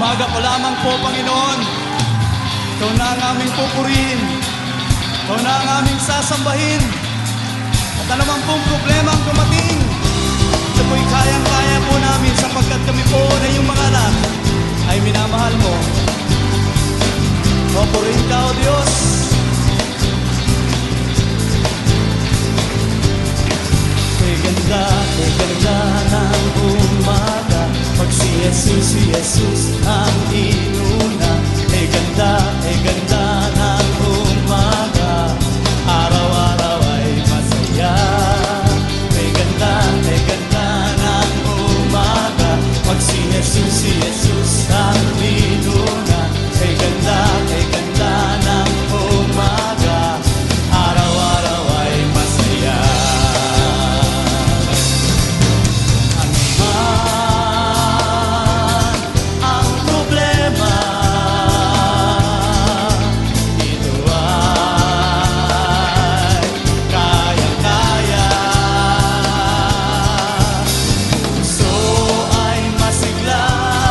Umaga pa lamang po, Panginoon, Ikaw na ang aming pupurihin, Ikaw na ang aming sasambahin. At anuman pong problema ang dumating, ito po'y kayang-kaya po namin sapagkat kami po na iyong mga anak ay minamahal mo. Pupurihin ka, O Diyos. Ganda ng umaga, pag si Jesus ang inuna. Ganda ng umaga, araw-araw ay masaya. Ganda ng umaga, pag si Jesus ang inuna. Ganda ng umaga, araw-araw ay masaya. Puso ay masigla.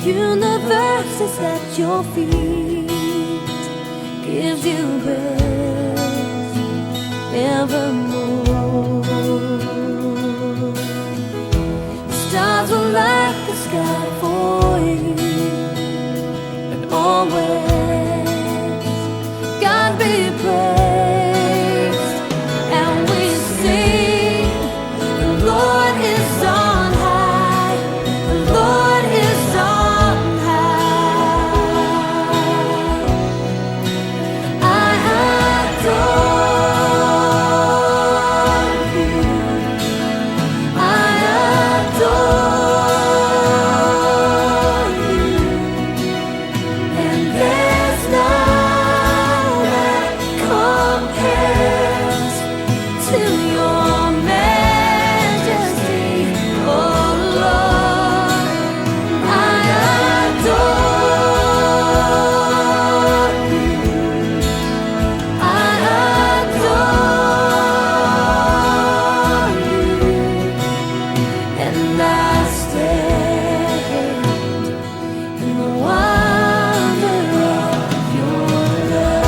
universe is at your feet, gives you breath evermore. The stars will light the sky for you, and always God be praised. And we sing, the Lord is on high, the Lord is on high. I adore you, I adore you, and there's none that compares to your majesty, oh Lord. I adore you, I adore you, and I stand in the wonder of your love.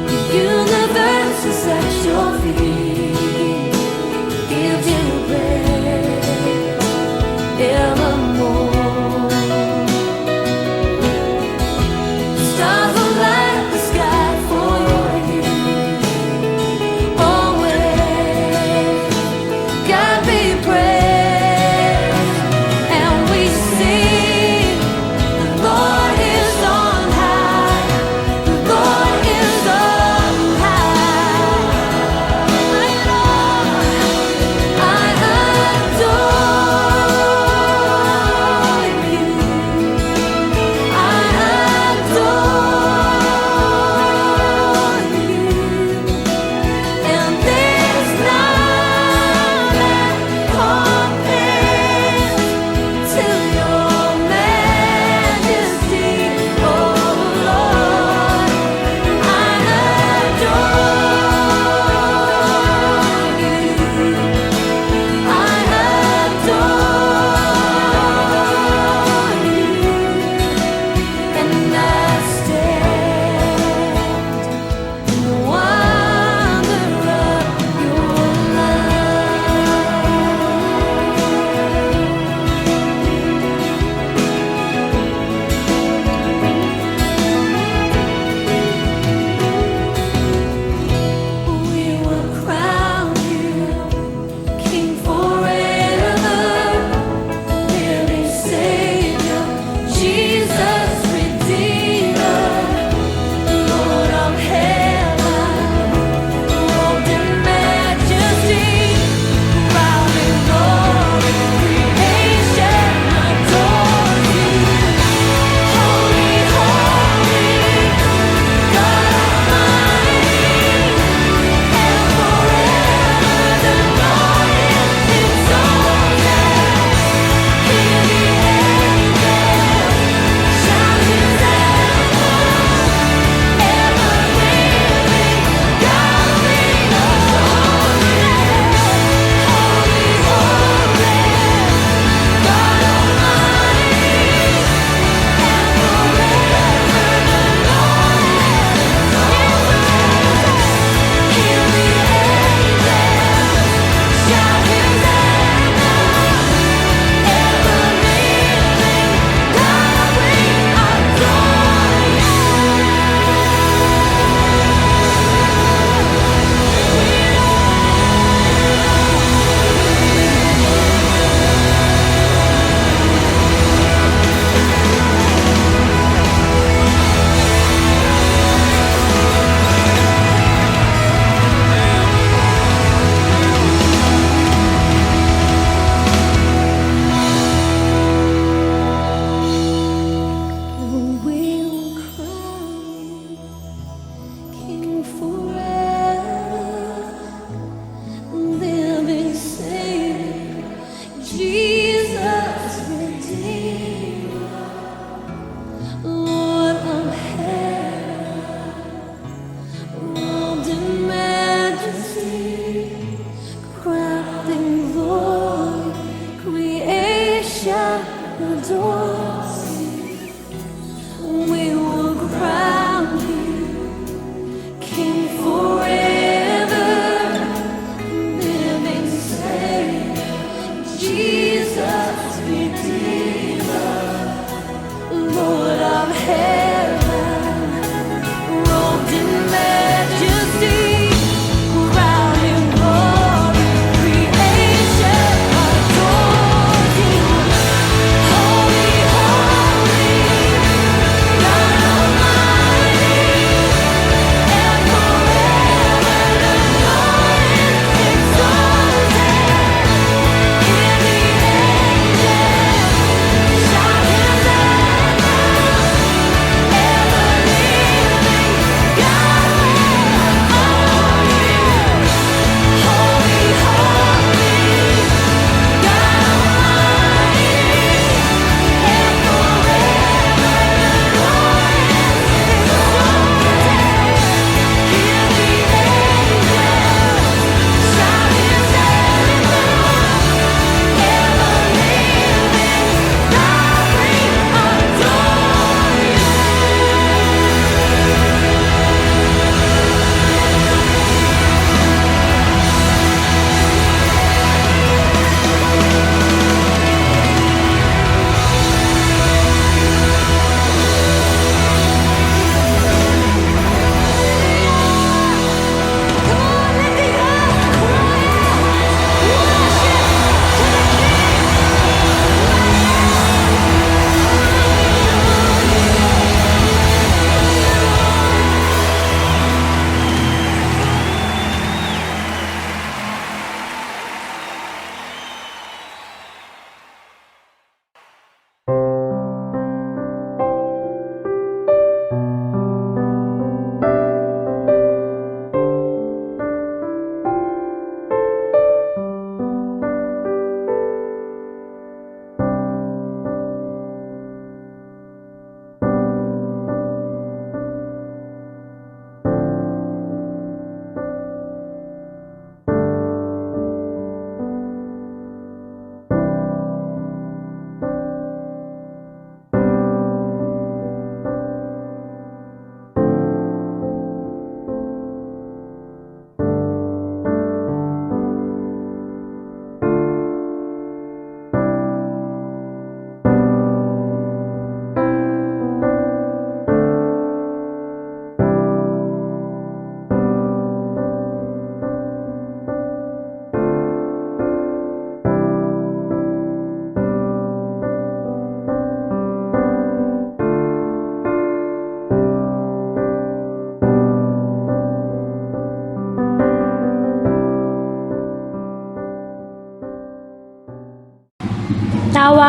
The universe is at your feet, gives you praise evermore. Stars will light the sky for you, always God be praised. And we sing, the Lord is on high, the Lord is on high. I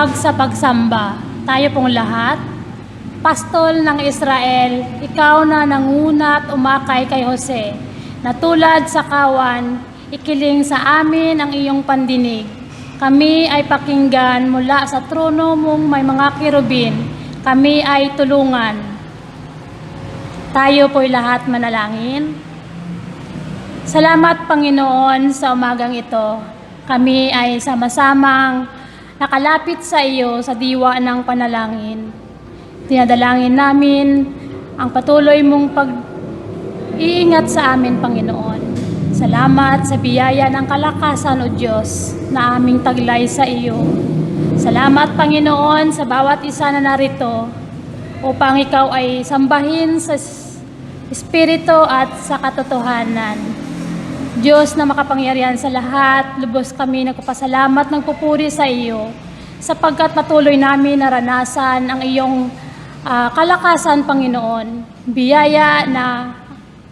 makikihabag sa pagsamba. Tayo pong lahat, pastol ng Israel, ikaw na nanguna at umakay kay Jose, na tulad sa kawan, ikiling sa amin ang iyong pandinig. Kami ay pakinggan mula sa trono mong may mga kirubin. Kami ay tulungan. Tayo po'y lahat manalangin. Salamat, Panginoon, sa umagang ito. Kami ay sama-samang nakalapit sa iyo sa diwa ng panalangin. Dinadalangin namin ang patuloy mong pag-iingat sa amin, Panginoon. Salamat sa biyaya ng kalakasan, O Diyos, na aming taglay sa iyo. Salamat, Panginoon, sa bawat isa na narito upang ikaw ay sambahin sa Espiritu at sa katotohanan. Diyos na makapangyarihan sa lahat, lubos kami nagpapasalamat, nagpupuri sa iyo sapagkat patuloy namin naranasan ang iyong kalakasan, Panginoon. Biyaya na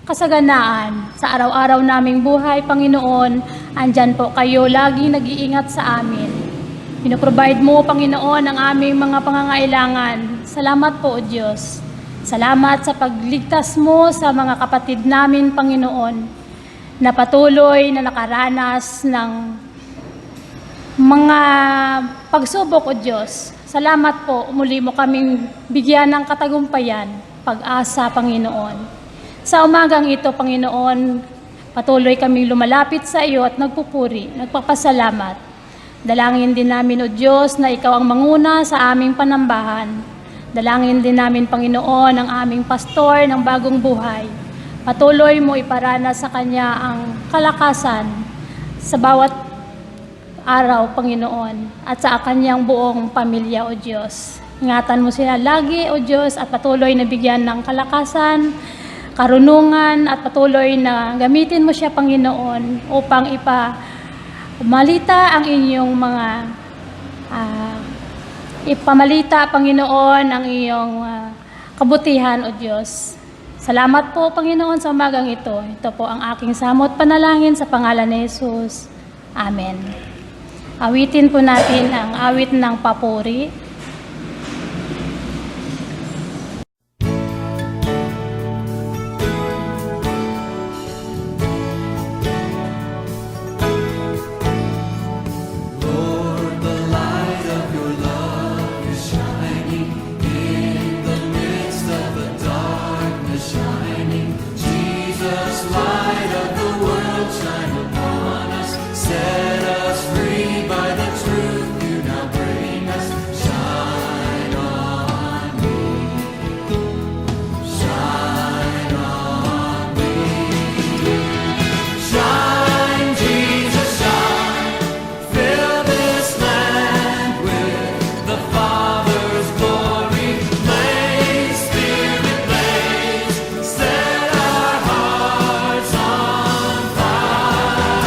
kasaganaan sa araw-araw naming buhay, Panginoon. Andyan po kayo, laging nag-iingat sa amin. Pinoprovide mo, Panginoon, ang aming mga pangangailangan. Salamat po, O Diyos. Salamat sa pagligtas mo sa mga kapatid namin, Panginoon, na patuloy na nakaranas ng mga pagsubok, O Diyos. Salamat po, muli mo kaming bigyan ng katagumpayan, pag-asa, Panginoon. Sa umagang ito, Panginoon, patuloy kaming lumalapit sa iyo at nagpupuri, nagpapasalamat. Dalangin din namin, O Diyos, na ikaw ang manguna sa aming panambahan. Dalangin din namin, Panginoon, ang aming pastor ng bagong buhay. Patuloy mo iparana sa kanya ang kalakasan sa bawat araw, Panginoon, at sa kanyang buong pamilya, O Diyos. Ingatan mo sila lagi, O Diyos, at patuloy na bigyan ng kalakasan, karunungan, at patuloy na gamitin mo siya, Panginoon, upang ipamalita ang inyong mga ipamalita, Panginoon, ang iyong kabutihan, O Diyos. Salamat po, Panginoon, sa umagang ito. Ito po ang aking samot panalangin sa pangalan ni Jesus. Amen. Awitin po natin ang awit ng papuri. Set us free by the truth you now bring us. Shine on me. Shine on me. Shine, Jesus, shine. Fill this land with the Father's glory. Blaze, Spirit, blaze. Set our hearts on fire.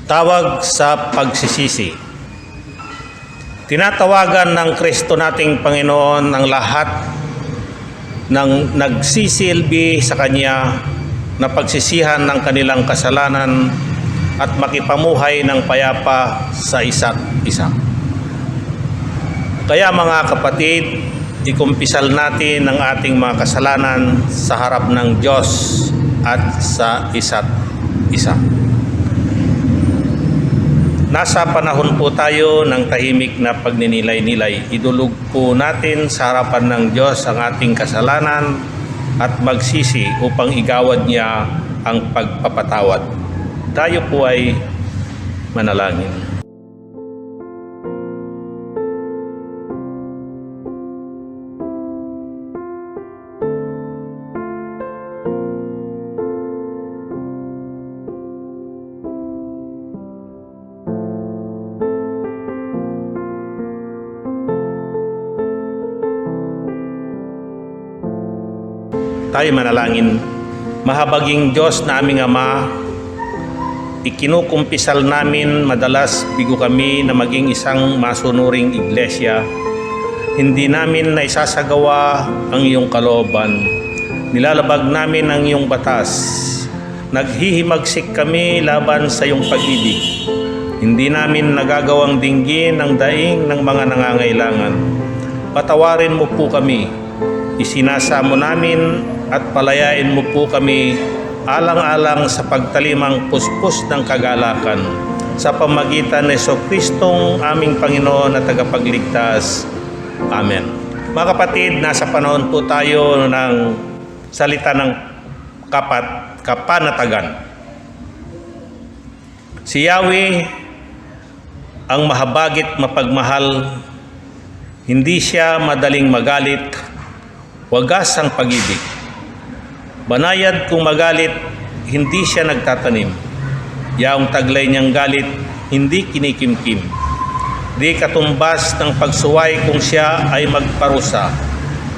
Tawag sa pagsisisi. Tinatawagan ng Kristo nating Panginoon ang lahat ng nagsisilbi sa Kanya na pagsisihan ng kanilang kasalanan at makipamuhay ng payapa sa isa't isa. Kaya mga kapatid, ikumpisal natin ang ating mga kasalanan sa harap ng Diyos at sa isa't isa. Nasa panahon po tayo ng tahimik na pagninilay-nilay. Idulog po natin sa harapan ng Diyos ang ating kasalanan at magsisi upang igawad niya ang pagpapatawad. Tayo po ay manalangin. Tayo manalangin. Mahabaging Diyos na aming Ama, ikinukumpisal namin madalas bigo kami na maging isang masunuring iglesia. Hindi namin naisasagawa ang iyong kalooban. Nilalabag namin ang iyong batas. Naghihimagsik kami laban sa iyong pag-ibig. Hindi namin nagagawang dinggin ang daing ng mga nangangailangan. Patawarin mo po kami. Isinasamo namin at palayain mo po kami alang-alang sa pagtalimang puspos ng kagalakan sa pamagitan ni Jesucristong aming Panginoon at tagapagligtas. Amen. Mga kapatid, nasa panahon po tayo ng salita ng kapanatagan. Si Yahweh ang mahabagit mapagmahal, hindi siya madaling magalit, wagas ang pag-ibig. Banayad kung magalit, hindi siya nagtatanim. Yaong taglay niyang galit, hindi kinikimkim. Di katumbas ng pagsuway kung siya ay magparusa.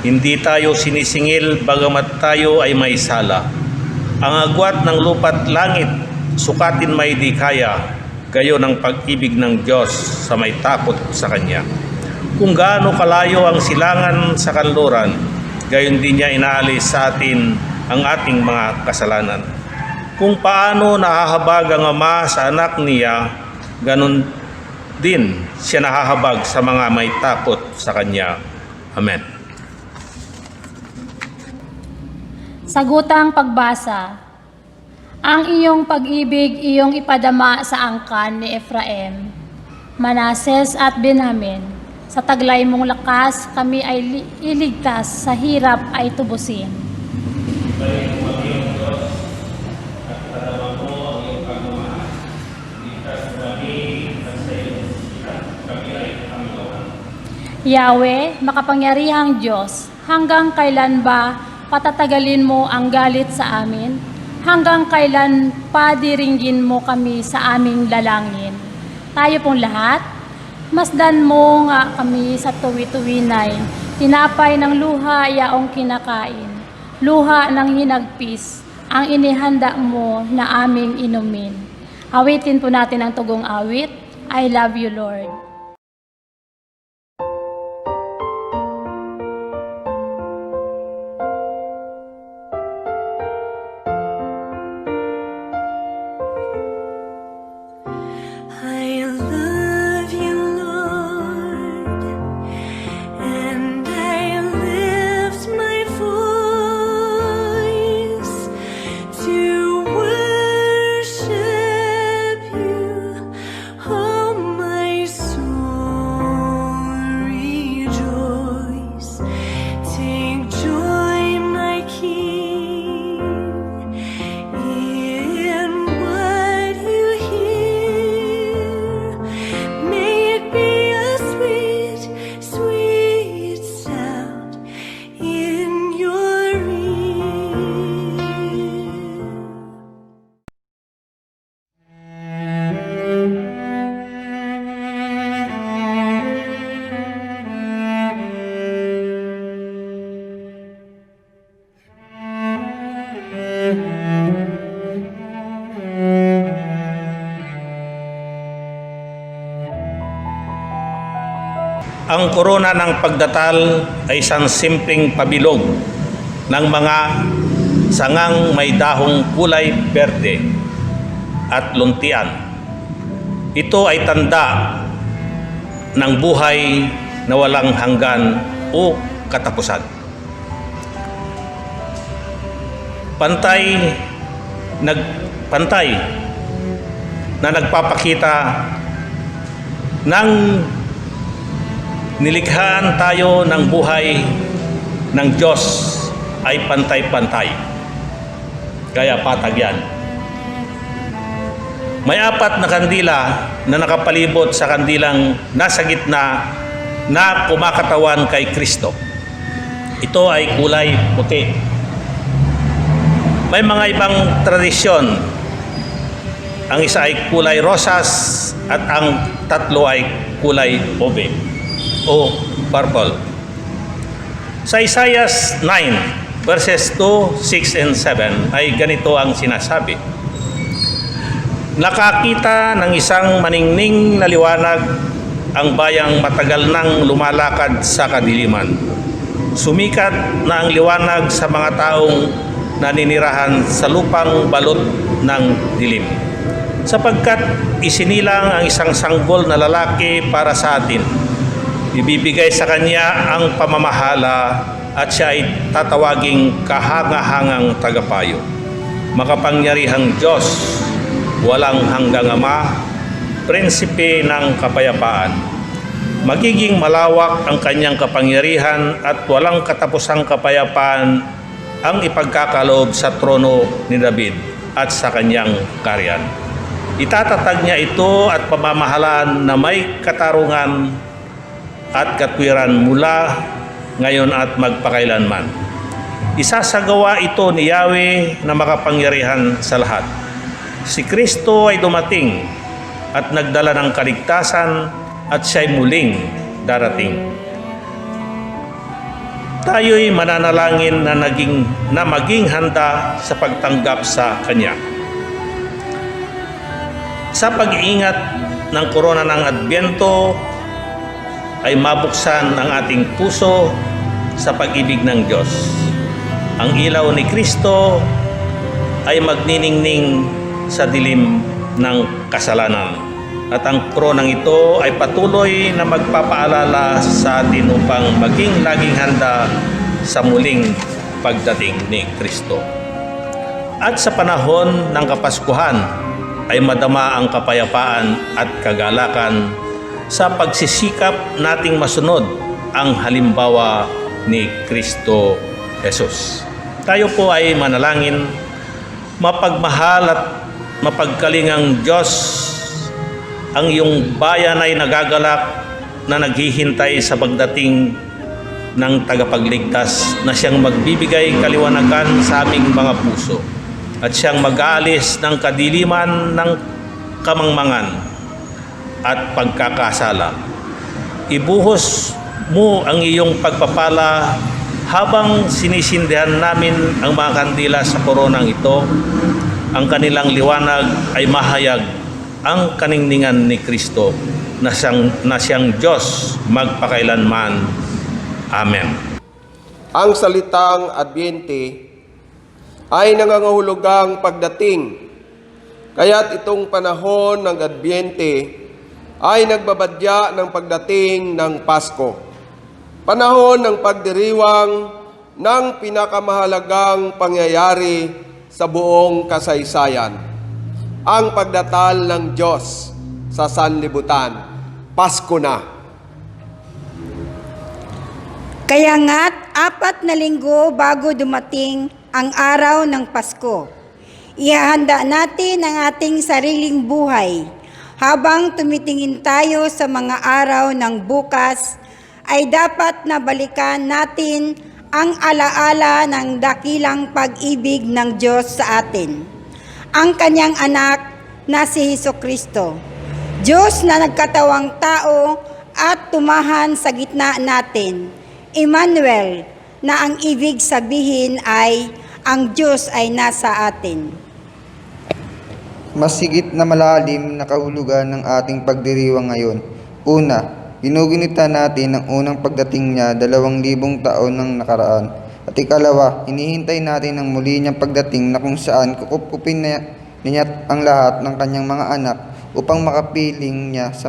Hindi tayo sinisingil bagamat tayo ay may sala. Ang agwat ng lupa't langit, sukatin may di kaya, gayon ang pag-ibig ng Diyos sa may takot sa Kanya. Kung gaano kalayo ang silangan sa kanluran, gayon din niya inaalis sa atin ang ating mga kasalanan. Kung paano nahahabag ang Ama sa anak niya, ganon din siya nahahabag sa mga may takot sa Kanya. Amen. Sagutang pagbasa. Ang iyong pag-ibig iyong ipadama sa angkan ni Efraim, Manases at Benjamin. Sa taglay mong lakas, kami ay iligtas, sa hirap ay tubusin. Yahweh, makapangyarihang Diyos, hanggang kailan ba patatagalin mo ang galit sa amin? Hanggang kailan padiringgin mo kami sa aming lalangin? Tayo pong lahat, masdan mo nga kami sa tuwi-tuwinay, tinapay ng luha yaong kinakain, luha ng hinagpis, ang inihanda mo na aming inumin. Awitin po natin ang tugong awit, I love you, Lord. I love you, Lord, and I lift my voice to worship you. Oh, my soul, rejoice. Take joy, my King, in what you hear. May it be a sweet, sweet sound in your ear. Ang korona ng pagdatal ay isang simpleng pabilog ng mga sangang may dahong kulay berde at luntian. Ito ay tanda ng buhay na walang hanggan o katapusan. Pantay na nagpapakita ng nilikhaan tayo ng buhay ng Diyos ay pantay-pantay. Kaya patag yan. May 4 na kandila na nakapalibot sa kandilang nasa gitna na kumakatawan kay Kristo. Ito ay kulay puti. May mga ibang tradisyon. Ang isa ay kulay rosas at ang 3 ay kulay ube o purple. Sa Isaiah 9 verses 2, 6, and 7 ay ganito ang sinasabi. Nakakita ng isang maningning na liwanag ang bayang matagal nang lumalakad sa kadiliman. Sumikat na ang liwanag sa mga taong naninirahan sa lupang balot ng dilim. Sapagkat isinilang ang isang sanggol na lalaki para sa atin. Ibibigay sa kanya ang pamamahala at siya ay tatawaging kahanga-hangang tagapayo. Makapangyarihang Diyos, walang hanggang Ama, prinsipe ng kapayapaan. Magiging malawak ang kanyang kapangyarihan at walang katapusang kapayapaan ang ipagkakaloob sa trono ni David at sa kanyang karyan. Itatatag niya ito at pamamahalaan na may katarungan at katwiran mula ngayon at magpakailanman. Isasagawa ito ni Yahweh na makapangyarihan sa lahat. Si Kristo ay dumating at nagdala ng kaligtasan at siya'y muling darating. Tayo'y mananalangin na maging handa sa pagtanggap sa Kanya. Sa pag-iingat ng korona ng Adbyento ay mabuksan ang ating puso sa pag-ibig ng Diyos. Ang ilaw ni Kristo ay magniningning sa dilim ng kasalanan. At ang koronang ito ay patuloy na magpapaalala sa atin upang maging laging handa sa muling pagdating ni Kristo. At sa panahon ng Kapaskuhan ay madama ang kapayapaan at kagalakan sa pagsisikap nating masunod ang halimbawa ni Kristo Jesus. Tayo po ay manalangin, mapagmahal at mapagkalingang Diyos, ang iyong bayan ay nagagalak na naghihintay sa pagdating ng tagapagligtas na siyang magbibigay kaliwanagan sa aming mga puso at siyang mag-aalis ng kadiliman ng kamangmangan at pagkakasala. Ibuhos mo ang iyong pagpapala habang sinisindihan namin ang mga kandila sa koronang ito. Ang kanilang liwanag ay mahayag ang kaningningan ni Kristo na siyang Diyos magpakailanman. Amen. Ang salitang Adbyente ay nangangahulugang pagdating. Kaya't itong panahon ng Adbyente ay nagbabadya ng pagdating ng Pasko. Panahon ng pagdiriwang ng pinakamahalagang pangyayari sa buong kasaysayan. Ang pagdatal ng Diyos sa sanlibutan. Pasko na. Kaya nga't 4 na linggo bago dumating ang araw ng Pasko, ihahanda natin ang ating sariling buhay. Habang tumitingin tayo sa mga araw ng bukas, ay dapat na balikan natin ang alaala ng dakilang pag-ibig ng Diyos sa atin. Ang kanyang anak na si Hesukristo, Diyos na nagkatawang tao at tumahan sa gitna natin. Emmanuel, na ang ibig sabihin ay ang Diyos ay nasa atin. Mas higit na malalim na kahulugan ng ating pagdiriwang ngayon. Una, ginugunita natin ang unang pagdating niya 2,000 taon nang nakaraan. At ikalawa, hinihintay natin ang muli niyang pagdating na kung saan kukupkupin niya ang lahat ng kanyang mga anak upang makapiling niya sa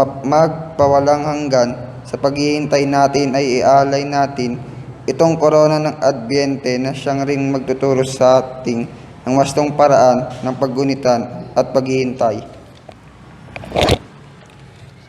magpawalang hanggan. Sa paghihintay natin ay ialay natin itong korona ng Adbyente na siyang ring magtuturo sa ating ang wastong paraan ng paggunitan at paghihintay.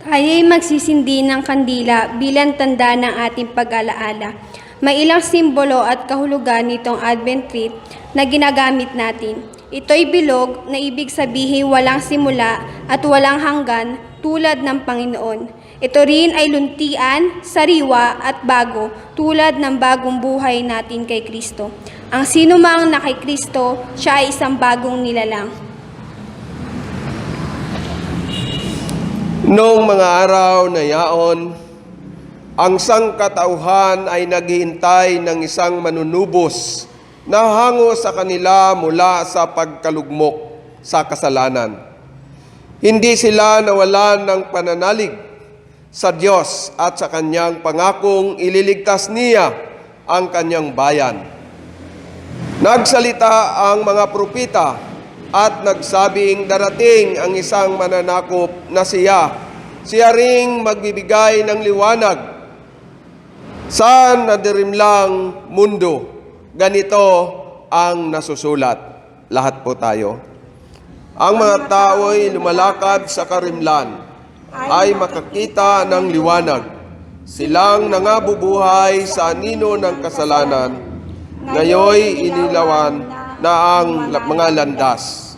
Tayo'y magsisindi ng kandila bilang tanda ng ating pag-alaala. May ilang simbolo at kahulugan nitong Advent tree na ginagamit natin. Ito'y bilog na ibig sabihin walang simula at walang hanggan tulad ng Panginoon. Ito rin ay luntian, sariwa at bago tulad ng bagong buhay natin kay Kristo. Ang sinumang na kay Kristo, siya ay isang bagong nilalang. Noong mga araw na yaon, ang sangkatauhan ay naghihintay ng isang manunubos na hango sa kanila mula sa pagkalugmok sa kasalanan. Hindi sila nawalan ng pananalig sa Diyos at sa kanyang pangakong ililigtas niya ang kanyang bayan. Nagsalita ang mga propeta at nagsabing darating ang isang mananakop na siya ring magbibigay ng liwanag sa nadirimlang mundo. Ganito ang nasusulat. Lahat po tayo. Ang mga tao'y lumalakad sa karimlan ay makakita ng liwanag. Silang nangabubuhay sa anino ng kasalanan, ngayoy inilawan na ang mga landas.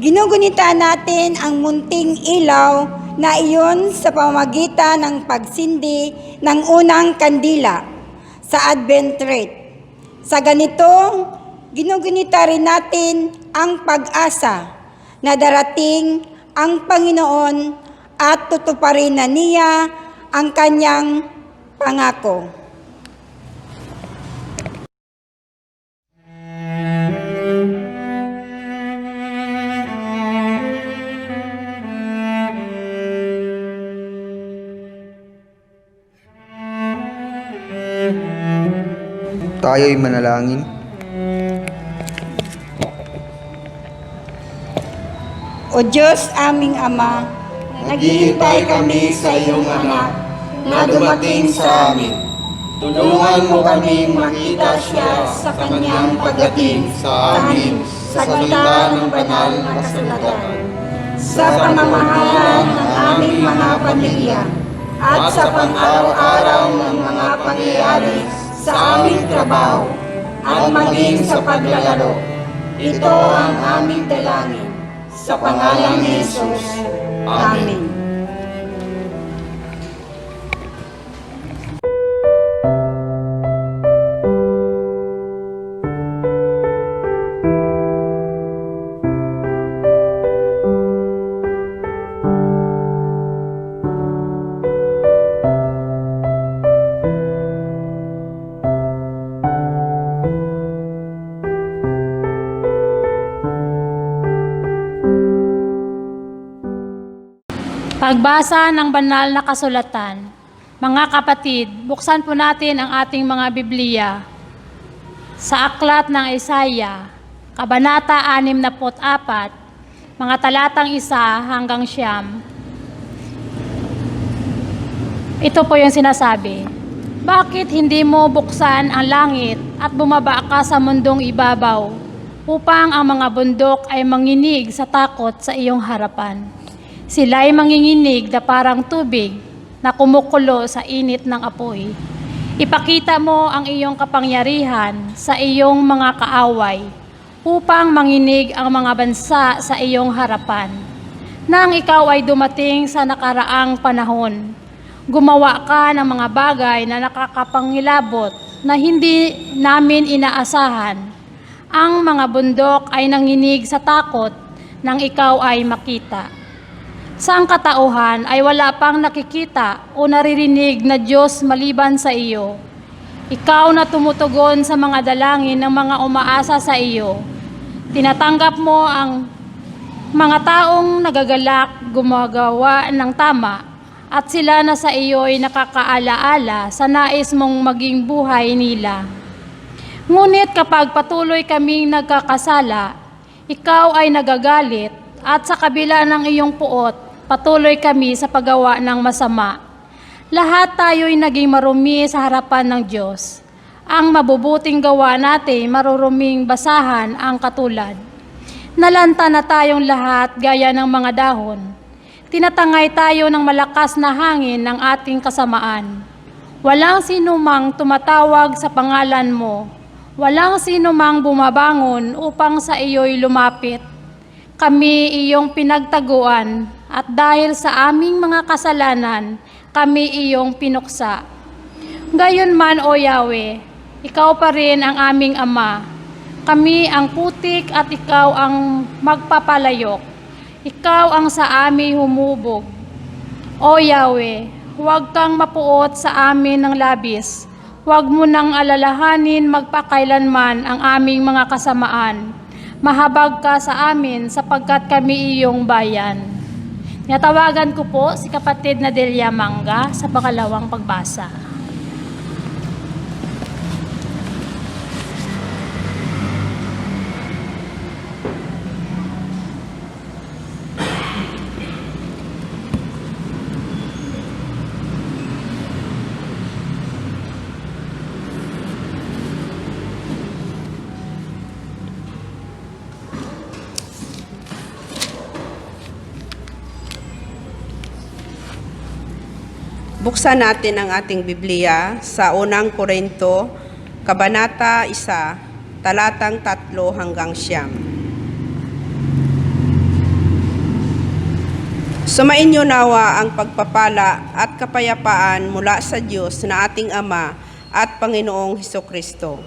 Ginugunita natin ang munting ilaw na iyon sa pamamagitan ng pagsindi ng unang kandila sa Advent tree. Sa ganitong, ginugunita rin natin ang pag-asa na darating ang Panginoon at tutuparin na niya ang kanyang pangako. Tayo'y manalangin. O Diyos aming Ama, naghihintay kami sa iyong anak na dumating sa amin. Tulungan mo kaming makita siya sa kanyang pagdating sa amin sa salita ng banal na kasulatan. Sa pamamahalan ng aming mga pamilya at sa pang-araw-araw ng mga pangyayari sa aming trabaho at maging sa paglalaro. Ito ang aming dalangin. Sa pangalan ni Jesus. Amen. Pagbasa ng banal na kasulatan. Mga kapatid, buksan po natin ang ating mga Biblia sa aklat ng Isaiah, Kabanata 64, mga talatang 1 hanggang 9. Ito po yung sinasabi. Bakit hindi mo buksan ang langit at bumaba ka sa mundong ibabaw upang ang mga bundok ay manginig sa takot sa iyong harapan? Sila'y manginginig na parang tubig na kumukulo sa init ng apoy. Ipakita mo ang iyong kapangyarihan sa iyong mga kaaway upang manginig ang mga bansa sa iyong harapan. Nang ikaw ay dumating sa nakaraang panahon, gumawa ka ng mga bagay na nakakapangilabot na hindi namin inaasahan. Ang mga bundok ay nanginig sa takot nang ikaw ay makita. Sa katauhan ay wala pang nakikita o naririnig na Diyos maliban sa iyo. Ikaw na tumutugon sa mga dalangin ng mga umaasa sa iyo. Tinatanggap mo ang Mga taong nagagalak gumagawa ng tama at sila na sa iyo'y nakakaalaala sa nais mong maging buhay nila. Ngunit kapag patuloy kaming nagkakasala, ikaw ay nagagalit at sa kabila ng iyong puot, patuloy kami sa paggawa ng masama. Lahat tayo'y naging marumi sa harapan ng Diyos. Ang mabubuting gawa natin, maruruming basahan ang katulad. Nalanta na tayong lahat gaya ng mga dahon. Tinatangay tayo ng malakas na hangin ng ating kasamaan. Walang sinumang tumatawag sa pangalan mo. Walang sinumang bumabangon upang sa iyo'y lumapit. Kami iyong pinagtaguan at dahil sa aming mga kasalanan, kami iyong pinuksa. Gayunman, O Yahweh, ikaw pa rin ang aming Ama. Kami ang putik at ikaw ang magpapalayok. Ikaw ang sa amin humubog. O Yahweh, huwag kang mapuot sa amin ng labis. Huwag mo nang alalahanin magpakailanman ang aming mga kasamaan. Mahabag ka sa amin sapagkat kami iyong bayan. Tinatawagan ko po si kapatid na Delia Manga sa pakalawang pagbasa. Buksan natin ang ating Biblia sa unang Korinto, Kabanata 1, talatang 3 hanggang 9. Sumainyo nawa ang pagpapala at kapayapaan mula sa Diyos na ating Ama at Panginoong Hesukristo.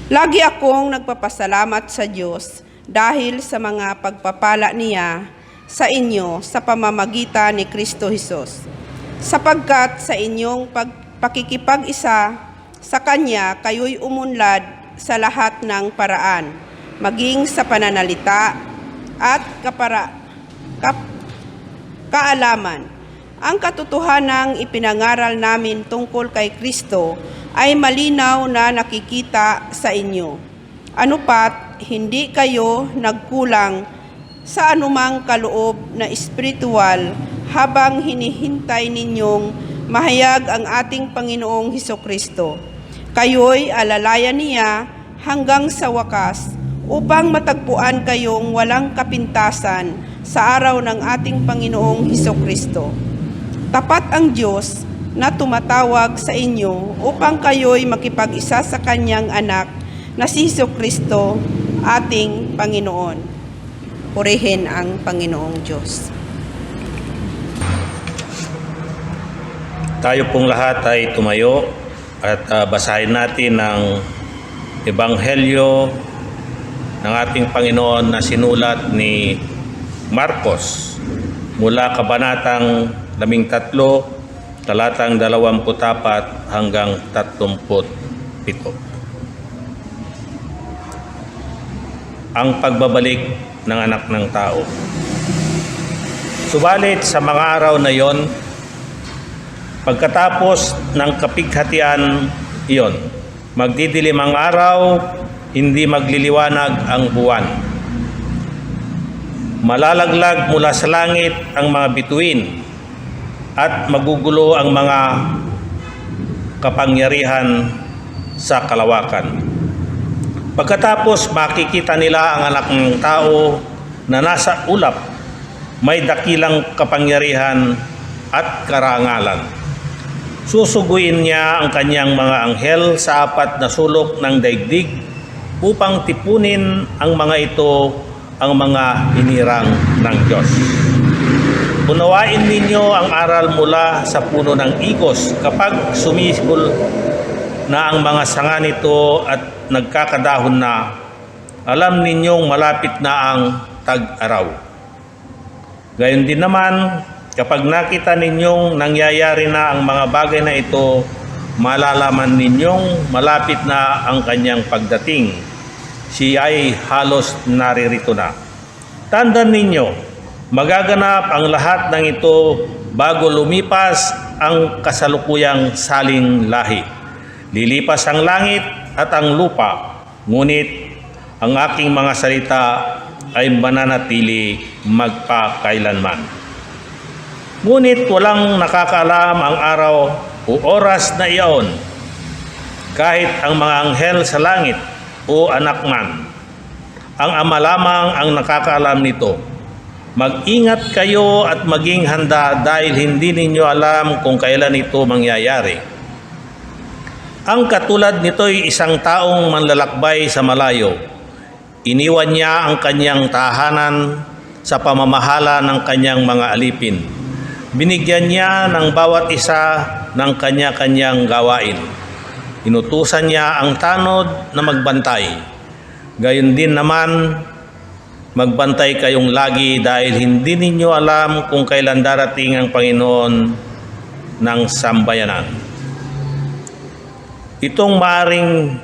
Lagi akong nagpapasalamat sa Diyos dahil sa mga pagpapala niya sa inyo sa pamamagitan ni Kristo Jesus, sapagkat sa inyong pakikipag-isa sa Kanya kayo'y umunlad sa lahat ng paraan, maging sa pananalita at kaalaman. Ang katotohanang ipinangaral namin tungkol kay Kristo ay malinaw na nakikita sa inyo. Ano pat, hindi kayo nagkulang sa anumang kaloob na espiritual habang hinihintay ninyong mahayag ang ating Panginoong Hesukristo. Kayo'y alalayan niya hanggang sa wakas upang matagpuan kayong walang kapintasan sa araw ng ating Panginoong Hesukristo. Tapat ang Diyos na tumatawag sa inyo upang kayo'y makipag-isa sa Kanyang anak na si Hesukristo, ating Panginoon. Purihin ang Panginoong Diyos. Tayo pong lahat ay tumayo at basahin natin ang Ebanghelyo ng ating Panginoon na sinulat ni Marcos mula Kabanatang 13, talatang 24 hanggang 37. Ang pagbabalik ng anak ng tao. Subalit sa mga araw na iyon, pagkatapos ng kapighatian iyon, magdidilim ang araw, hindi magliliwanag ang buwan. Malalaglag mula sa langit ang mga bituin at magugulo ang mga kapangyarihan sa kalawakan. Pagkatapos makikita nila ang anak ng tao na nasa ulap, may dakilang kapangyarihan at karangalan. Susuguin niya ang kanyang mga anghel sa 4 na sulok ng daigdig upang tipunin ang mga ito, ang mga hinirang ng Diyos. Unawain ninyo ang aral mula sa puno ng igos kapag sumisibol na ang mga sanga nito at nagkakadahon na, alam ninyong malapit na ang tag-araw. Gayon din naman, kapag nakita ninyong nangyayari na ang mga bagay na ito, malalaman ninyong malapit na ang kanyang pagdating. siya ay halos naririto na. Tandaan ninyo, magaganap ang lahat ng ito bago lumipas ang kasalukuyang saling lahi. Lilipas ang langit at ang lupa, ngunit ang aking mga salita ay mananatili magpakailanman. Ngunit walang nakakaalam ang araw o oras na iyon, kahit ang mga anghel sa langit o anak man. Ang Ama lamang ang nakakaalam nito. Mag-ingat kayo at maging handa dahil hindi ninyo alam kung kailan ito mangyayari. Ang katulad nito'y isang taong manlalakbay sa malayo. Iniwan niya ang kanyang tahanan sa pamamahala ng kanyang mga alipin. Binigyan niya ng bawat isa ng kanya-kanyang gawain. Inutusan niya ang tanod na magbantay. Gayon din naman, magbantay kayong lagi dahil hindi ninyo alam kung kailan darating ang Panginoon ng sambayanan. Itong maaring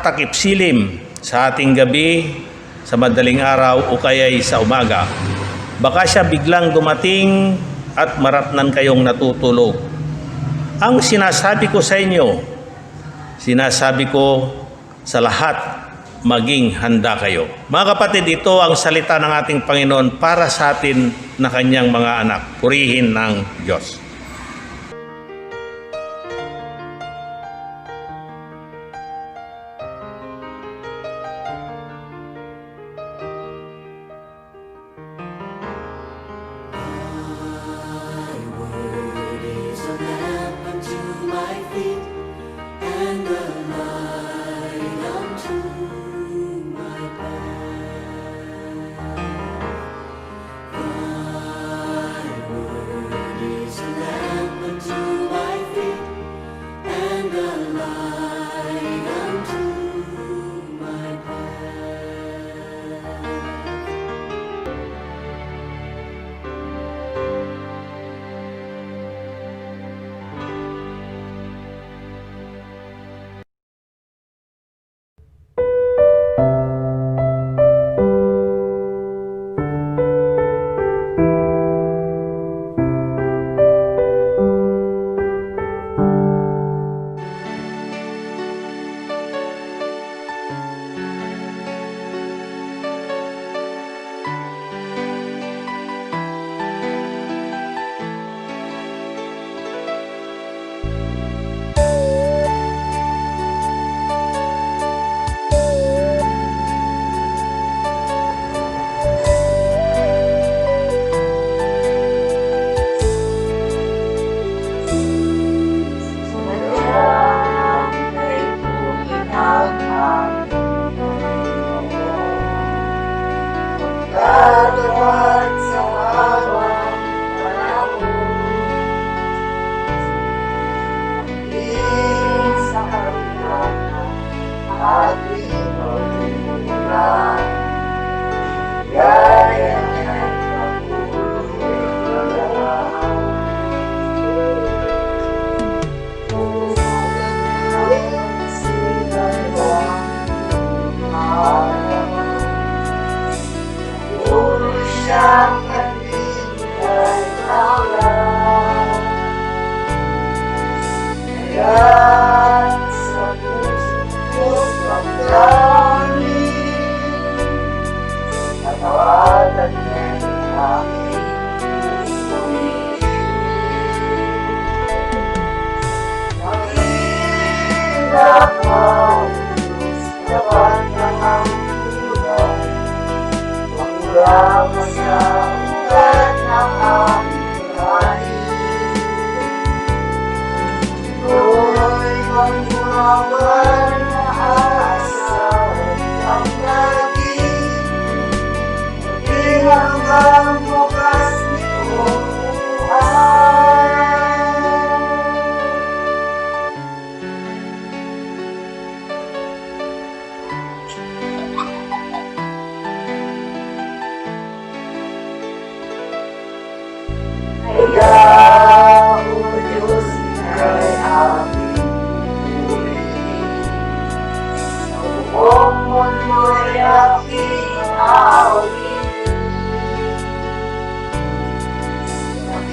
takip silim sa ating gabi, sa madaling araw o kaya'y sa umaga. Baka siya biglang dumating at maratnan kayong natutulog. Ang sinasabi ko sa inyo, sinasabi ko sa lahat, maging handa kayo. Mga kapatid, ito ang salita ng ating Panginoon para sa atin na kanyang mga anak. Purihin ng Diyos. Thy word is a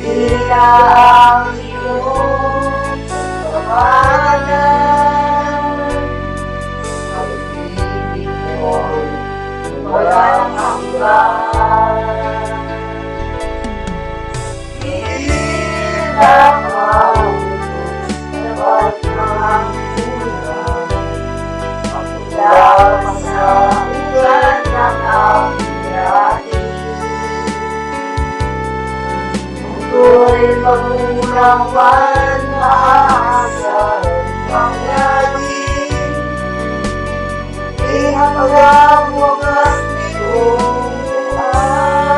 Tila ang iyong pangalan, pag-ibig mo'y walang hanggan. Tila ang sabat ng ulan, pagkula sa ulan ng aking Tuloy magulawan maasal ang natin. Ihapagang wakas nitong buhay.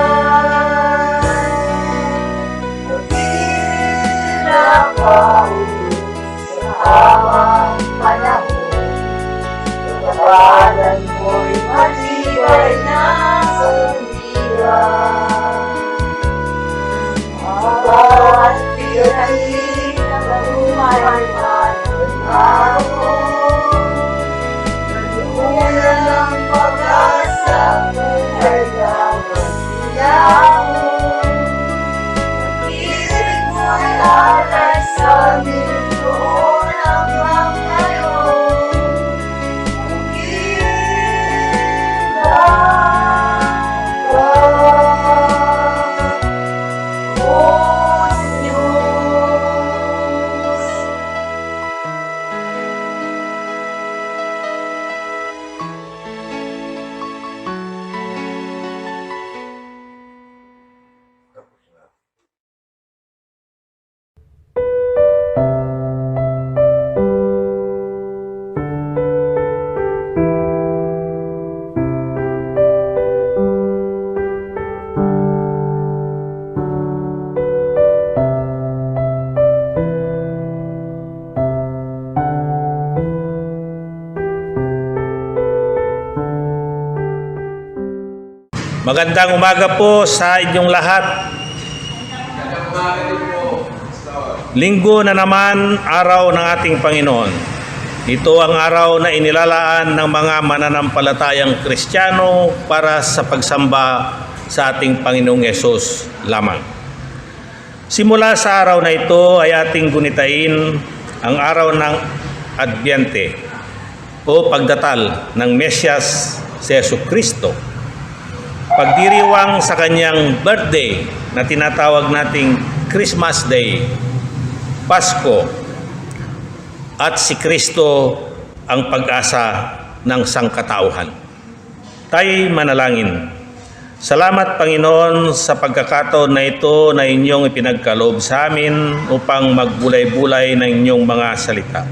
Tila paulit sa habang panahon. Kapalan mo'y matibay na sandigan. Bawat pinahin ang lumayman naroon. Nagdulan ng pag-asa ay dapat siyahon. Pag-ibig mo'y alay sa mundo hanggang ngayon. Magandang umaga po sa inyong lahat. Linggo na naman, araw ng ating Panginoon. Ito ang araw na inilalaan ng mga mananampalatayang Kristiyano para sa pagsamba sa ating Panginoong Yesus lamang. Simula sa araw na ito ay ating gunitain ang araw ng Adbyente o pagdatal ng Mesyas si Jesucristo. Pagdiriwang sa kanyang birthday na tinatawag nating Christmas Day, Pasko, at si Kristo ang pag-asa ng sangkatauhan. Tayo'y manalangin. Salamat, Panginoon, sa pagkakataon na ito na inyong ipinagkaloob sa amin upang magbulay-bulay ng inyong mga salita.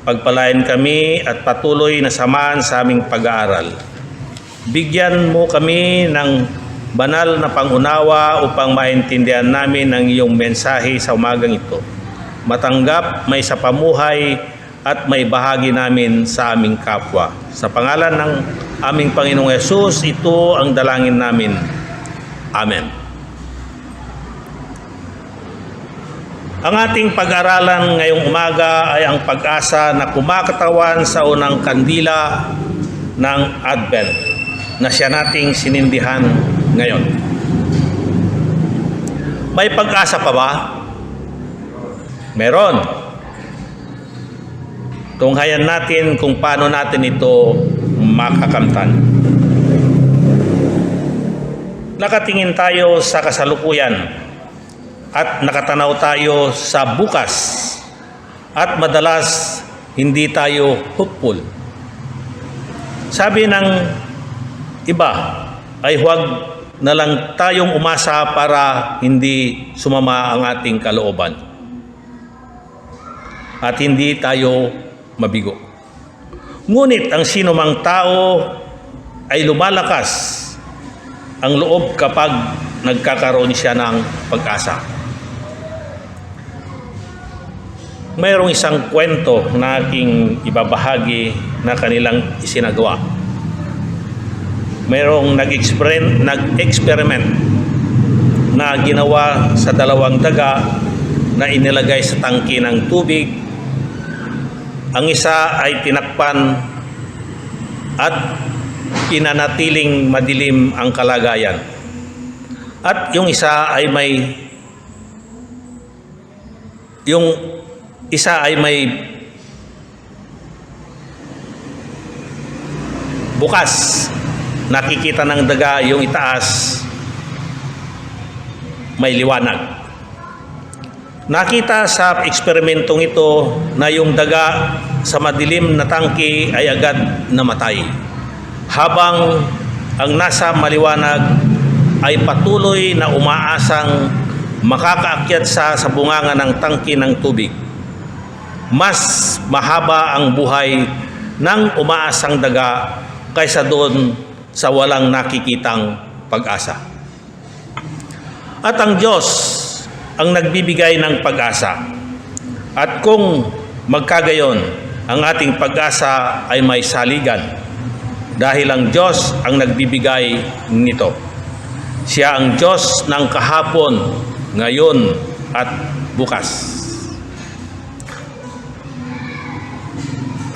Pagpalain kami at patuloy na samahan sa aming pag-aaral. Bigyan mo kami ng banal na pangunawa upang maintindihan namin ang iyong mensahe sa umagang ito. Matanggap may sa pamuhay at may bahagi namin sa aming kapwa. Sa pangalan ng aming Panginoong Yesus, ito ang dalangin namin. Amen. Ang ating pag-aralan ngayong umaga ay ang pag-asa na kumakatawan sa unang kandila ng Advent na siya nating sinindihan ngayon. May pag-asa pa ba? Meron. Tunghayan natin kung paano natin ito makakamtan. Nakatingin tayo sa kasalukuyan at nakatanaw tayo sa bukas at madalas hindi tayo hopeful. Sabi ng iba ay huwag na lang tayong umasa para hindi sumama ang ating kalooban at hindi tayo mabigo. Ngunit ang sinumang tao ay lumalakas ang loob kapag nagkakaroon siya ng pag-asa. Mayroong isang kwento na aking ibabahagi na kanilang isinagawa. Mayroong nag-experiment na ginawa sa dalawang daga na inilagay sa tangke ng tubig. Ang isa ay tinakpan at pinanatiling madilim ang kalagayan. At yung isa ay may yung isa ay may bukas, nakikita ng daga, yung itaas may liwanag. Nakita sa eksperimentong ito na yung daga sa madilim na tangke ay agad namatay, habang ang nasa maliwanag ay patuloy na umaasang makakaakyat sa bunganga ng tangke ng tubig. Mas mahaba ang buhay ng umaasang daga kaysa doon sa walang nakikitang pag-asa. At ang Diyos ang nagbibigay ng pag-asa. At kung magkagayon, ang ating pag-asa ay may saligan dahil ang Diyos ang nagbibigay nito. Siya ang Diyos ng kahapon, ngayon at bukas.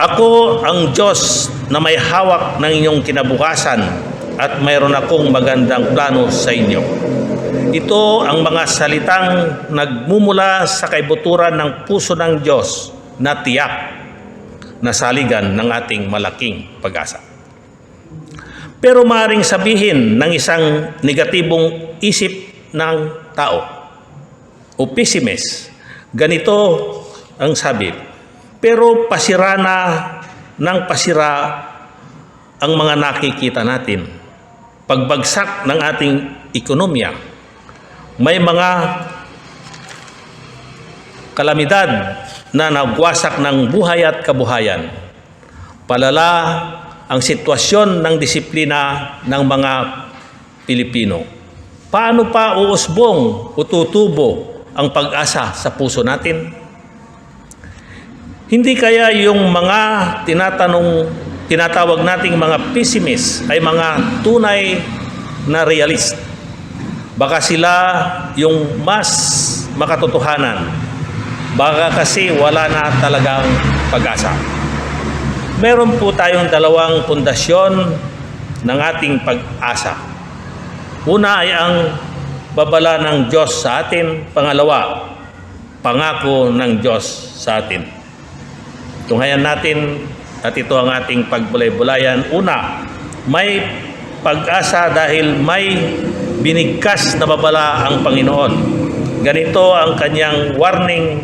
Ako ang Diyos na may hawak ng inyong kinabukasan at mayroon akong magandang plano sa inyo. Ito ang mga salitang nagmumula sa kaibuturan ng puso ng Diyos na tiyak na saligan ng ating malaking pag-asa. Pero maaaring sabihin ng isang negatibong isip ng tao o pessimist, ganito ang sabi, pero pasira na ng pasira ang mga nakikita natin. Pagbagsak ng ating ekonomiya, may mga kalamidad na nagwasak ng buhay at kabuhayan. Palala ang sitwasyon ng disiplina ng mga Pilipino. Paano pa uusbong o tutubo ang pag-asa sa puso natin? Hindi kaya yung mga tinatawag nating mga pessimist ay mga tunay na realist? Baka sila yung mas makatotohanan. Baka kasi wala na talagang pag-asa. Meron po tayong dalawang pundasyon ng ating pag-asa. Una ay ang babala ng Diyos sa atin. Pangalawa, pangako ng Diyos sa atin. Tunghayan natin at ito ang ating pagbulay-bulayan. Una, may pag-asa dahil may binigkas na babala ang Panginoon. Ganito ang kanyang warning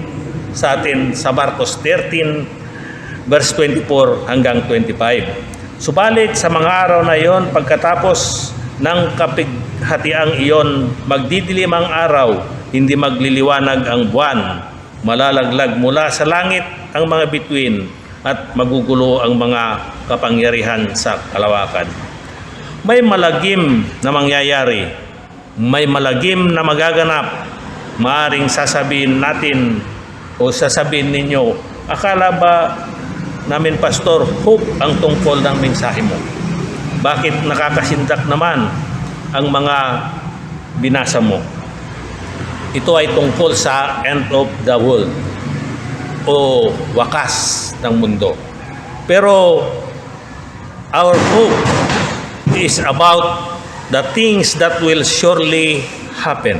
sa atin sa Marcos 13, verse 24 hanggang 25. Subalit sa mga araw na iyon, pagkatapos ng kapighatiang iyon, magdidilim ang araw, hindi magliliwanag ang buwan, malalaglag mula sa langit ang mga bituin, at magugulo ang mga kapangyarihan sa kalawakan. May malagim na mangyayari, may malagim na magaganap. Maaring sasabihin natin o sasabihin ninyo, akala ba namin, Pastor, hope ang tungkol ng mensahe mo? Bakit nakakasindak naman ang mga binasa mo? Ito ay tungkol sa end of the world o wakas ng mundo. Pero our hope is about the things that will surely happen.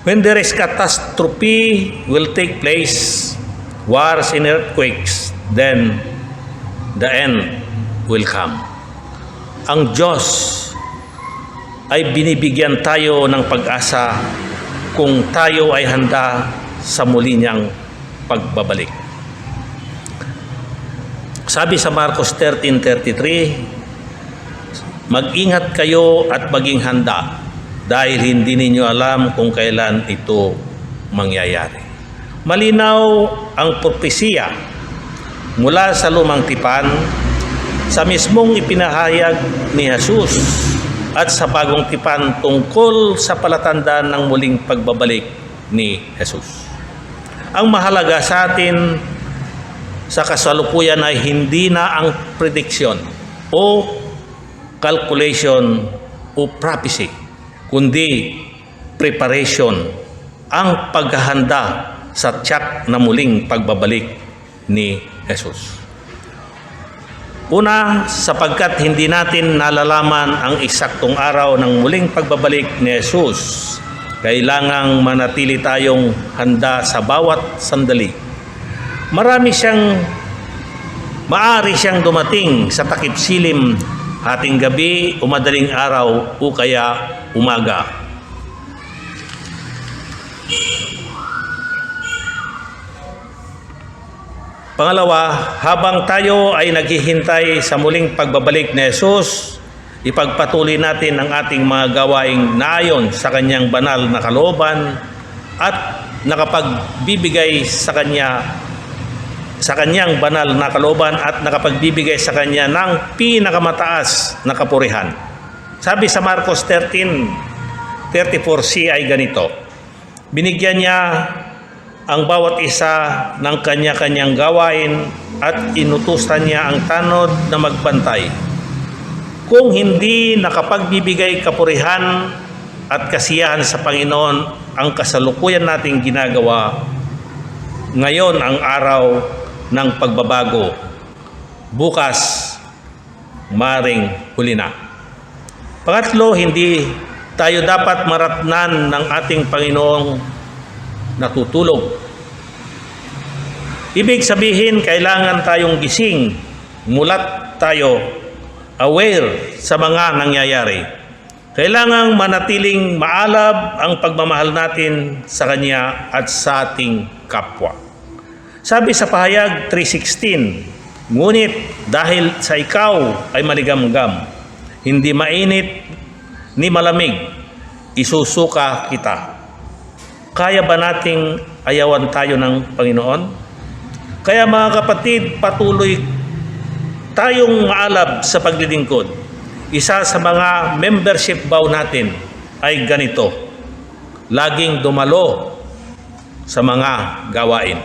When there is catastrophe will take place, wars and earthquakes, then the end will come. Ang Diyos ay binibigyan tayo ng pag-asa kung tayo ay handa sa muli niyang pagbabalik. Sabi sa Marcos 13:33, mag-ingat kayo at maging handa dahil hindi ninyo alam kung kailan ito mangyayari. Malinaw ang propesiya mula sa Lumang Tipan sa mismong ipinahayag ni Jesus at sa Bagong Tipan tungkol sa palatandaan ng muling pagbabalik ni Jesus. Ang mahalaga sa atin sa kasalukuyan ay hindi na ang prediction o calculation o prophecy, kundi preparation, ang paghahanda sa tiyak na muling pagbabalik ni Jesus. Una, sapagkat hindi natin nalalaman ang eksaktong araw ng muling pagbabalik ni Jesus, kailangang manatili tayong handa sa bawat sandali. Maaari siyang dumating sa takip silim, hating gabi o madaling araw o kaya umaga. Pangalawa, habang tayo ay naghihintay sa muling pagbabalik ni Jesus, ipagpatuloy natin ang ating mga gawaing naayon sa kanyang banal na kalooban at nakapagbibigay sa kanyang banal na kalooban at nakapagbibigay sa kanya ng pinakamataas na kapurihan. Sabi sa Marcos 13:34c ay ganito, binigyan niya ang bawat isa ng kanya-kanyang gawain at inutusan niya ang tanod na magbantay. Kung hindi nakapagbibigay kapurihan at kasiyahan sa Panginoon ang kasalukuyan nating ginagawa, ngayon ang araw ng pagbabago, bukas maring huli na. Pangatlo, hindi tayo dapat maratnan ng ating Panginoong natutulog. Ibig sabihin, kailangan tayong gising, mulat tayo, aware sa mga nangyayari. Kailangang manatiling maalab ang pagmamahal natin sa Kanya at sa ating kapwa. Sabi sa Pahayag 3:16, ngunit dahil sa ikaw ay maligamgam, hindi mainit ni malamig, isusuka kita. Kaya ba nating ayawan tayo ng Panginoon? Kaya mga kapatid, patuloy tayong maalab sa paglilingkod. Isa sa mga membership vow natin ay ganito, laging dumalo sa mga gawain.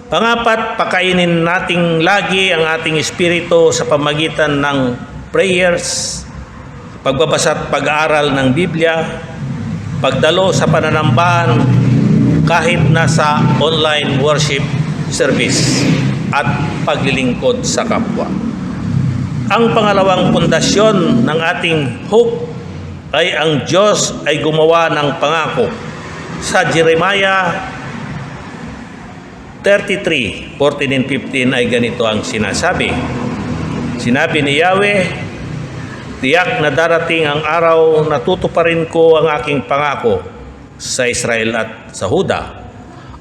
Pangapat, pakainin nating lagi ang ating espiritu sa pamagitan ng prayers, pagbabasa at pag-aaral ng Biblia, pagdalo sa pananambahan kahit nasa online worship service at paglilingkod sa kapwa. Ang pangalawang pundasyon ng ating hope ay ang Diyos ay gumawa ng pangako. Sa Jeremiah 33:14 and 15 ay ganito ang sinasabi. Sinabi ni Yahweh, tiyak na darating ang araw na tutuparin ko ang aking pangako sa Israel at sa Huda.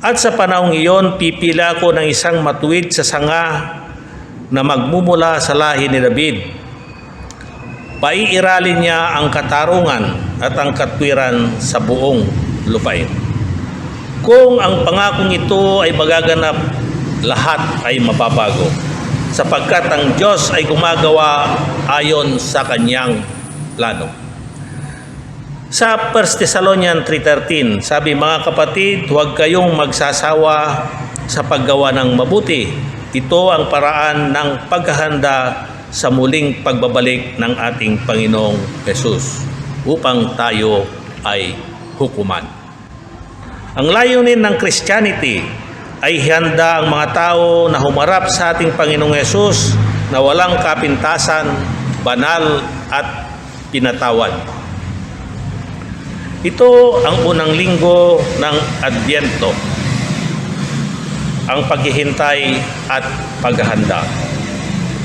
At sa panahong iyon, pipila ko ng isang matuwid sa sanga na magmumula sa lahi ni David. Paiiralin niya ang katarungan at ang katwiran sa buong lupain. Kung ang pangakong ito ay magaganap, lahat ay mababago, sapagkat ang Diyos ay gumagawa ayon sa kanyang plano. Sa 1 Thessalonians 3:13, sabi, mga kapatid, huwag kayong magsasawa sa paggawa ng mabuti. Ito ang paraan ng paghahanda sa muling pagbabalik ng ating Panginoong Jesus upang tayo ay hukuman. Ang layunin ng Christianity ay handa ang mga tao na humarap sa ating Panginoong Jesus na walang kapintasan, banal at pinatawad. Ito ang unang linggo ng Adbyento, ang paghihintay at paghahanda.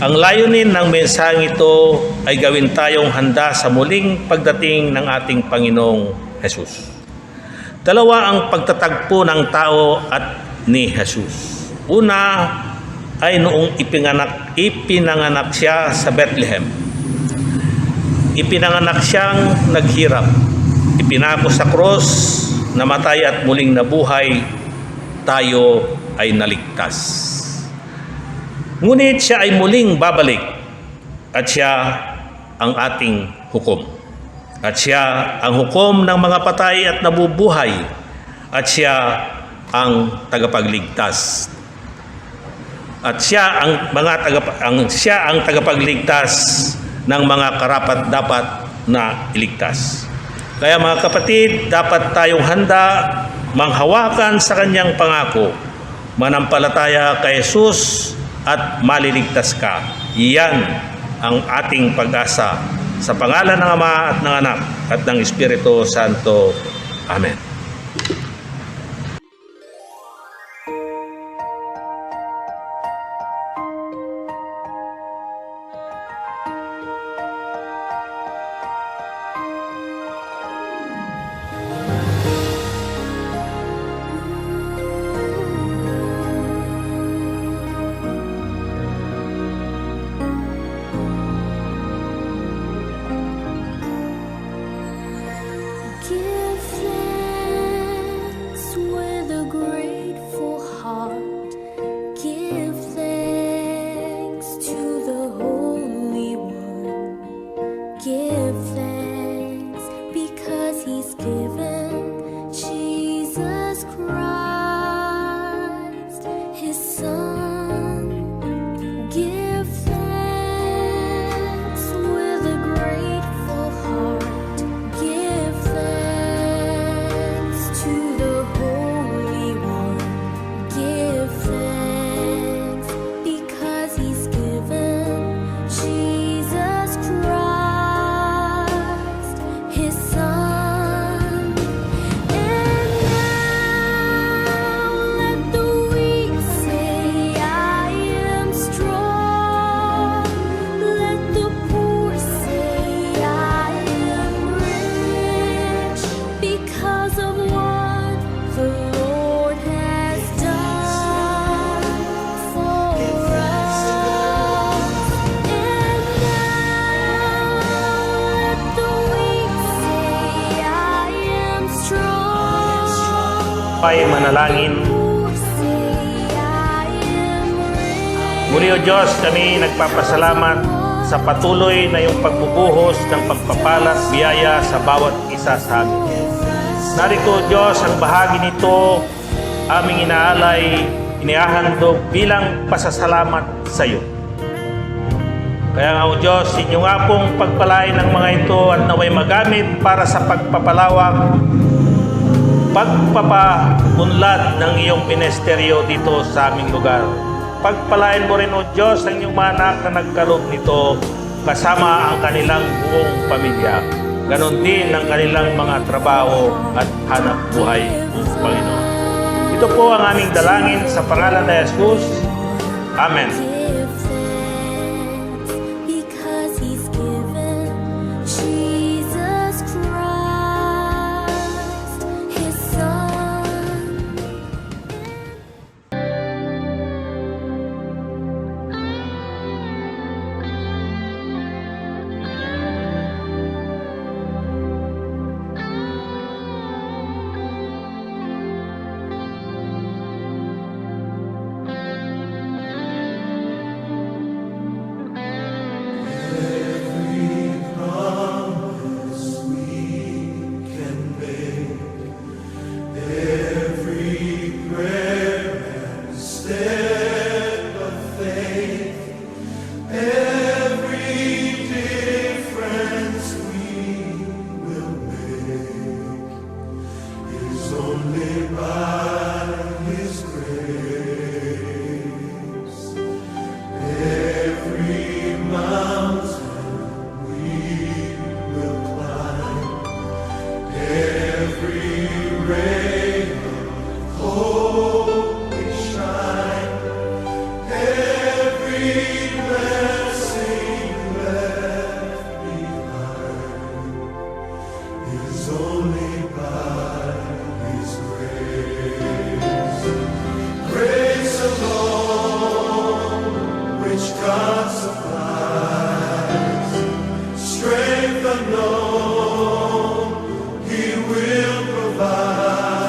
Ang layunin ng mensaheng ito ay gawin tayong handa sa muling pagdating ng ating Panginoong Jesus. Dalawa ang pagtatagpo ng tao at ni Jesus. Una ay noong ipinanganak siya sa Bethlehem. Ipinanganak siyang naghirap. Ipinako sa krus, namatay at muling nabuhay, tayo ay naligtas. Ngunit siya ay muling babalik at siya ang ating hukom. At siya ang hukom ng mga patay at nabubuhay at siya ang tagapagligtas. At siya ang tagapagligtas ng mga karapat-dapat na iligtas. Kaya mga kapatid, dapat tayong handa manghawakan sa kanyang pangako, manampalataya kay Jesus at maliligtas ka. Iyan ang ating pag-asa Sa pangalan ng Ama at ng Anak at ng Espiritu Santo. Amen. Give thanks with a grateful heart. Give thanks to the Holy One. Give thanks because He's given Jesus Christ, His Son. Give thanks with a grateful heart. Give thanks to the Holy One. Give thanks because He's given Jesus Christ, His Son. And now let the weak say, I am strong. Let the poor say, I am rich because of what the Lord has done for us. And now let the weak say, I am strong. Ay manalangin. Poor say, I am rich. Muli o Diyos, kami nagpapasalamat sa patuloy na iyong pagbubuhos ng pagpapalat biyaya sa bawat isa sa amin. Narito o Diyos, ang bahagi nito aming inaalay, inihahandog bilang pasasalamat sa iyo. Kaya nga o Diyos, inyo nga pong pagpalain ng mga ito at naway magamit para sa pagpapalawak, pagpapaunlad ng iyong ministeryo dito sa aming lugar. Pagpalain mo rin o Diyos ang iyong mga anak na nagkaloob nito kasama ang kanilang buong pamilya. Ganon din ang kanilang mga trabaho at hanap buhay, o Panginoon. Ito po ang aming dalangin sa pangalan ni Jesus. Amen. Give thanks because He's given Jesus Christ, His Son. Strength unknown, He will provide.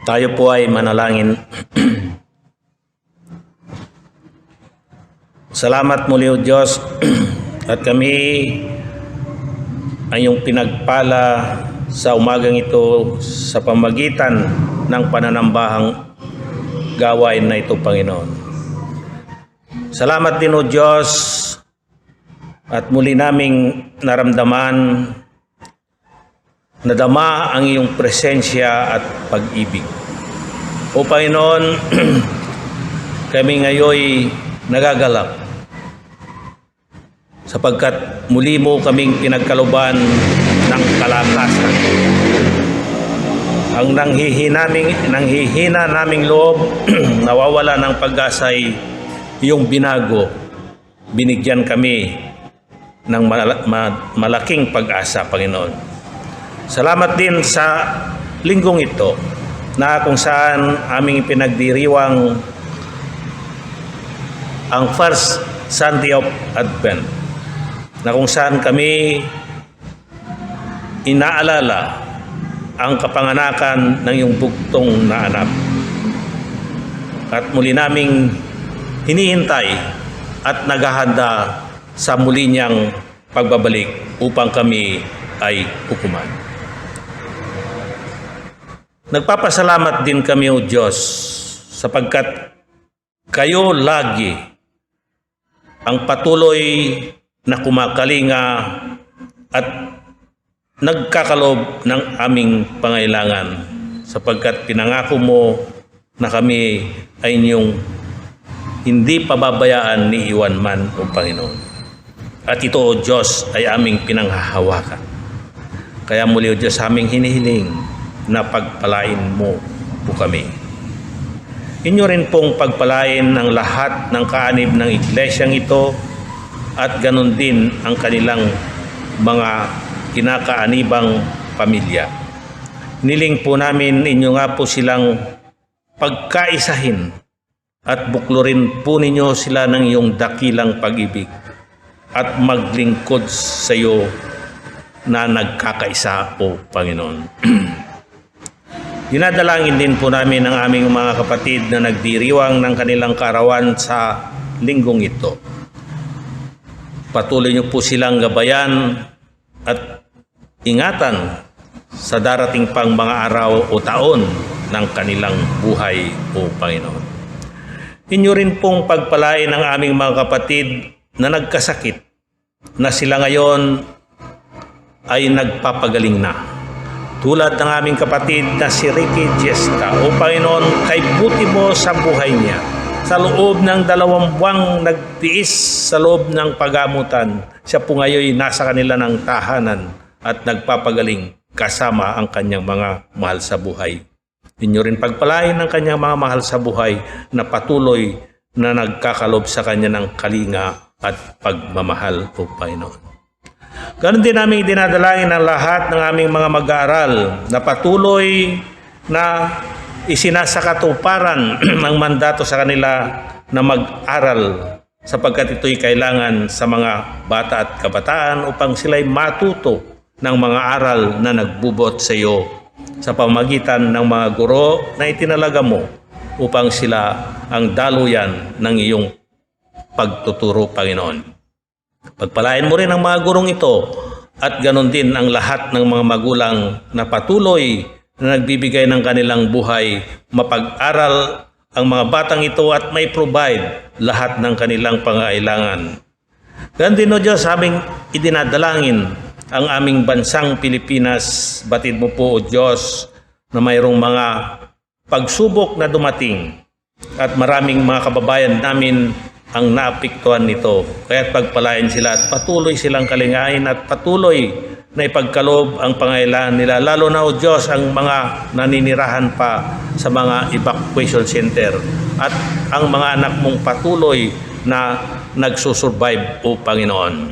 Tayo po ay manalangin. Salamat muli o Diyos at kami ay yung pinagpala sa umagang ito sa pamagitan ng pananambahang gawain na ito, Panginoon. Salamat din o Diyos at muli naming naramdaman, nadama ang iyong presensya at pag-ibig. O Panginoon, kami ngayoy nagagalak sapagkat muli mo kaming pinagkaluban ng kalakasan. Ang nanghihina naming loob, nawawala ng pag-asa'y iyong binago. Binigyan kami ng malaking pag-asa, Panginoon. Salamat din sa linggong ito na kung saan aming pinagdiriwang ang First Sunday of Advent, na kung saan kami inaalala ang kapanganakan ng iyong bugtong na anak. At muli naming hinihintay at naghahanda sa muli niyang pagbabalik upang kami ay hukuman. Nagpapasalamat din kami o Diyos sapagkat kayo lagi ang patuloy na kumakalinga at nagkakalob ng aming pangailangan sapagkat pinangako mo na kami ay inyong hindi pababayaan ni iwan man o Panginoon. At ito o Diyos ay aming pinanghahawakan. Kaya muli o Diyos aming hinihiling na pagpalain mo po kami. Inyo rin pong pagpalain ng lahat ng kaanib ng iglesyang ito at ganun din ang kanilang mga kinakaanibang pamilya. Niling po namin inyo nga po silang pagkaisahin at buklurin po ninyo sila ng iyong dakilang pag-ibig at maglingkod sa iyo na nagkakaisa o Panginoon. Dinadalangin din po namin ang aming mga kapatid na nagdiriwang ng kanilang kaarawan sa linggong ito. Patuloy niyo po silang gabayan at ingatan sa darating pang mga araw o taon ng kanilang buhay o Panginoon. Inyo rin pong pagpalain ang aming mga kapatid na nagkasakit na sila ngayon ay nagpapagaling na. Tulad ng aming kapatid na si Ricky Jessica, o Panginoon, kay buti mo sa buhay niya. Sa loob ng 2 buwang nagtiis sa loob ng pagamutan, siya po ngayon nasa kanila ng tahanan at nagpapagaling kasama ang kanyang mga mahal sa buhay. Inyo rin pagpalain ang kanyang mga mahal sa buhay na patuloy na nagkakalob sa kanya ng kalinga at pagmamahal, o Panginoon. Ganon din namin dinadalangin ang lahat ng aming mga mag-aaral na patuloy na isinasakatuparan ng mandato sa kanila na mag-aral sapagkat ito'y kailangan sa mga bata at kabataan upang sila'y matuto ng mga aral na nagbubot sa iyo sa pamagitan ng mga guro na itinalaga mo upang sila ang daluyan ng iyong pagtuturo, Panginoon. Pagpalain mo rin ang mga gurong ito at ganon din ang lahat ng mga magulang na patuloy na nagbibigay ng kanilang buhay, mapag-aral ang mga batang ito at may provide lahat ng kanilang pangailangan. Ganon din o Diyos, aming idinadalangin ang aming bansang Pilipinas. Batid mo po o Diyos na mayroong mga pagsubok na dumating at maraming mga kababayan namin ang naapektuhan nito. Kaya't pagpalain sila at patuloy silang kalingain at patuloy na ipagkaloob ang pangailangan nila. Lalo na, O Diyos, ang mga naninirahan pa sa mga evacuation center at ang mga anak mong patuloy na nagsusurvive, O Panginoon.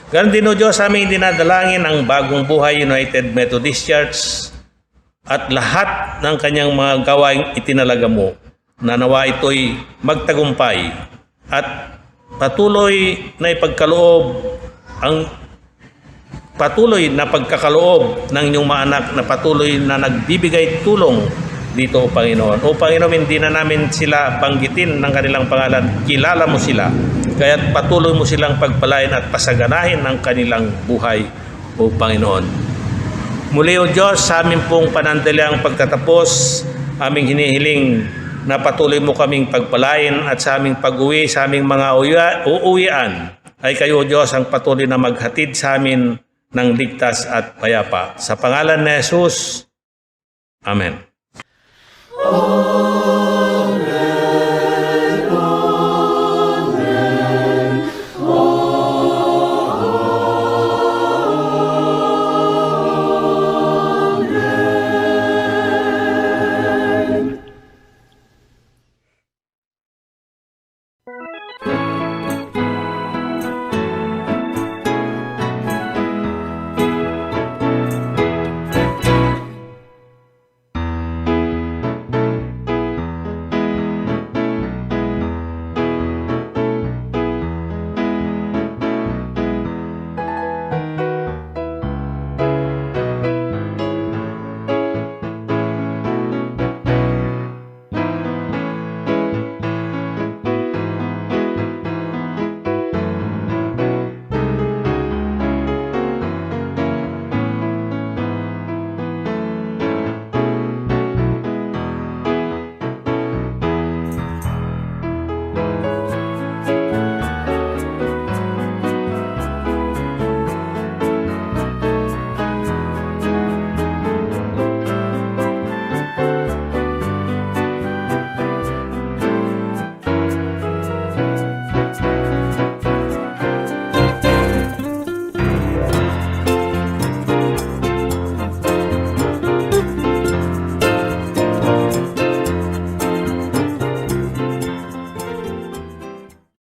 Ganon din, O Diyos, aming dinadalangin ang Bagong Buhay United Methodist Church at lahat ng kanyang mga gawaing itinalaga mo, na nawa ito'y magtagumpay at patuloy na ipagkaloob ang patuloy na pagkakaloob ng inyong mga anak na patuloy na nagbibigay tulong dito, O Panginoon. O Panginoon, hindi na namin sila banggitin ng kanilang pangalan. Kilala mo sila. Kaya't patuloy mo silang pagpalain at pasaganahin ng kanilang buhay, O Panginoon. Muli, O Diyos, sa aming pong panandaliang pagtatapos, aming hinihiling na patuloy mo kaming pagpalain at sa aming pag-uwi, sa aming mga uuwian, ay kayo, O Diyos, ang patuloy na maghatid sa amin ng ligtas at payapa. Sa pangalan ni Jesus, Amen.